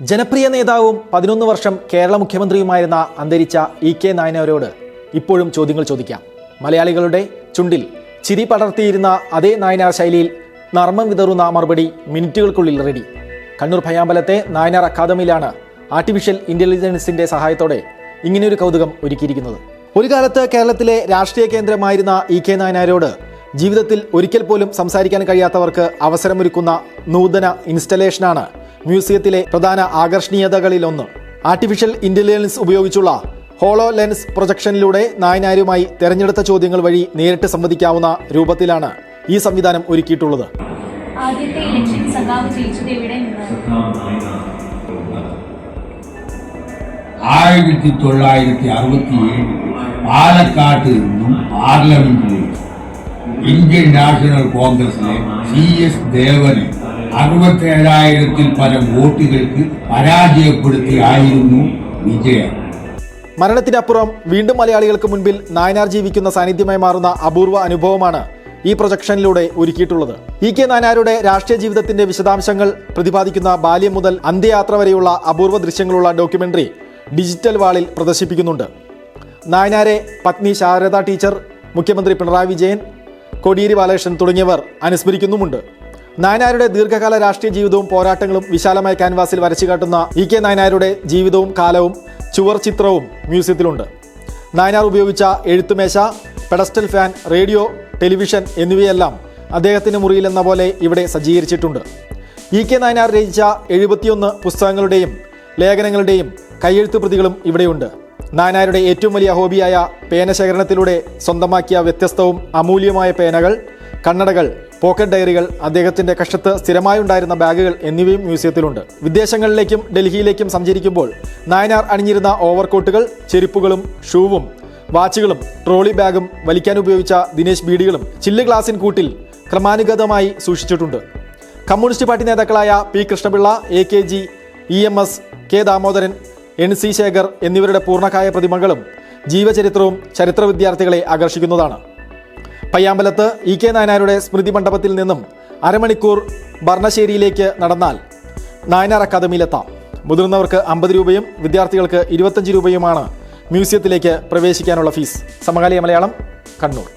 ജനപ്രിയ നേതാവും 11 വർഷം കേരള മുഖ്യമന്ത്രിയുമായിരുന്ന അന്തരിച്ച ഇ.കെ. നായനാരോട് ഇപ്പോഴും ചോദ്യങ്ങൾ ചോദിക്കാം. മലയാളികളുടെ ചുണ്ടിൽ ചിരി പടർത്തിയിരുന്ന അതേ നായനാർ ശൈലിയിൽ നർമ്മം വിതറുന്ന മറുപടി മിനിറ്റുകൾക്കുള്ളിൽ റെഡി. കണ്ണൂർ പയ്യാമ്പലത്തെ നായനാർ അക്കാദമിയിലാണ് ആർട്ടിഫിഷ്യൽ ഇന്റലിജൻസിന്റെ സഹായത്തോടെ ഇങ്ങനെയൊരു കൗതുകം ഒരുക്കിയിരിക്കുന്നത്. ഒരു കാലത്ത് കേരളത്തിലെ രാഷ്ട്രീയ കേന്ദ്രമായിരുന്ന ഇ.കെ. നായനാരോട് ജീവിതത്തിൽ ഒരിക്കൽ പോലും സംസാരിക്കാൻ കഴിയാത്തവർക്ക് അവസരമൊരുക്കുന്ന നൂതന ഇൻസ്റ്റലേഷനാണ് മ്യൂസിയത്തിലെ പ്രധാന ആകർഷണീയതകളിലൊന്ന്. ആർട്ടിഫിഷ്യൽ ഇന്റലിജൻസ് ഉപയോഗിച്ചുള്ള ഹോളോ ലെൻസ് പ്രൊജക്ഷനിലൂടെ നായനാരുമായി തെരഞ്ഞെടുത്ത ചോദ്യങ്ങൾ വഴി നേരിട്ട് സംവദിക്കാവുന്ന രൂപത്തിലാണ് ഈ സംവിധാനം ഒരുക്കിയിട്ടുള്ളത്. ആദ്യത്തെ ഇലക്ഷൻ സഖാവ് ജയിച്ചത് എവിടെ നിന്ന്? 1967 പാലക്കാട്ട് നിന്നും പാർലമെന്റിലേക്ക് ഇന്ത്യൻ നാഷണൽ കോൺഗ്രസിലെ CS ദേവനെ 67,000-ൽ പരം വോട്ടുകൾക്ക് പരാജയപ്പെടുത്തിയായിരുന്നു വിജയം. മരണത്തിനപ്പുറം വീണ്ടും മലയാളികൾക്ക് മുൻപിൽ നായനാർ ജീവിക്കുന്ന സാന്നിധ്യമായി മാറുന്ന അപൂർവ അനുഭവമാണ് ഈ പ്രൊജക്ഷനിലൂടെ ഒരുക്കിയിട്ടുള്ളത്. ഇ.കെ. നായനാരുടെ രാഷ്ട്രീയ ജീവിതത്തിന്റെ വിശദാംശങ്ങൾ പ്രതിപാദിക്കുന്ന ബാല്യം മുതൽ അന്ത്യയാത്ര വരെയുള്ള അപൂർവ ദൃശ്യങ്ങളുള്ള ഡോക്യുമെന്ററി ഡിജിറ്റൽ വാളിൽ പ്രദർശിപ്പിക്കുന്നുണ്ട്. നായനാരെ പത്നി ശാരദ ടീച്ചർ, മുഖ്യമന്ത്രി പിണറായി വിജയൻ, കോടിയേരി ബാലകൃഷ്ണൻ തുടങ്ങിയവർ അനുസ്മരിക്കുന്നുമുണ്ട്. നായനാരുടെ ദീർഘകാല രാഷ്ട്രീയ ജീവിതവും പോരാട്ടങ്ങളും വിശാലമായ ക്യാൻവാസിൽ വരച്ചു കാട്ടുന്ന ഇ.കെ. നായനാരുടെ ജീവിതവും കാലവും ചുവർ ചിത്രവും മ്യൂസിയത്തിലുണ്ട്. നായനാർ ഉപയോഗിച്ച എഴുത്തുമേശ, പെഡസ്റ്റൽ ഫാൻ, റേഡിയോ, ടെലിവിഷൻ എന്നിവയെല്ലാം അദ്ദേഹത്തിൻ്റെ മുറിയിലെന്ന പോലെ ഇവിടെ സജ്ജീകരിച്ചിട്ടുണ്ട്. ഇ.കെ. നായനാർ രചിച്ച 71 പുസ്തകങ്ങളുടെയും ലേഖനങ്ങളുടെയും കയ്യെഴുത്തു പ്രതികളും ഇവിടെയുണ്ട്. നായനാരുടെ ഏറ്റവും വലിയ ഹോബിയായ പേന ശേഖരണത്തിലൂടെ സ്വന്തമാക്കിയ വ്യത്യസ്തവും അമൂല്യമായ പേനകൾ, കണ്ണടകൾ, പോക്കറ്റ് ഡയറികൾ, അദ്ദേഹത്തിൻ്റെ കക്ഷത്ത് സ്ഥിരമായുണ്ടായിരുന്ന ബാഗുകൾ എന്നിവയും മ്യൂസിയത്തിലുണ്ട്. വിദേശങ്ങളിലേക്കും ഡൽഹിയിലേക്കും സഞ്ചരിക്കുമ്പോൾ നായനാർ അണിഞ്ഞിരുന്ന ഓവർകോട്ടുകൾ, ചെരുപ്പുകളും ഷൂവും വാച്ചുകളും ട്രോളി ബാഗും വലിക്കാൻ ഉപയോഗിച്ച ദിനേശ് ബീഡികളും ചില്ല് ഗ്ലാസിൻ കൂട്ടിൽ ക്രമാനുഗതമായി സൂക്ഷിച്ചിട്ടുണ്ട്. കമ്മ്യൂണിസ്റ്റ് പാർട്ടി നേതാക്കളായ P. Krishna Pillai, A.K.G, EMS, K. Damodaran, N.C. Shekhar എന്നിവരുടെ പൂർണ്ണകായ പ്രതിമകളും ജീവചരിത്രവും ചരിത്ര വിദ്യാർത്ഥികളെ ആകർഷിക്കുന്നതാണ്. പയ്യാമ്പലത്ത് ഇ.കെ. നായനാരുടെ സ്മൃതി മണ്ഡപത്തിൽ നിന്നും അരമണിക്കൂർ ഭർണശ്ശേരിയിലേക്ക് നടന്നാൽ നായനാർ അക്കാദമിയിലെത്താം. മുതിർന്നവർക്ക് 50 രൂപയും വിദ്യാർത്ഥികൾക്ക് 25 രൂപയുമാണ് മ്യൂസിയത്തിലേക്ക് പ്രവേശിക്കാനുള്ള ഫീസ്. സമകാലിക മലയാളം, കണ്ണൂർ.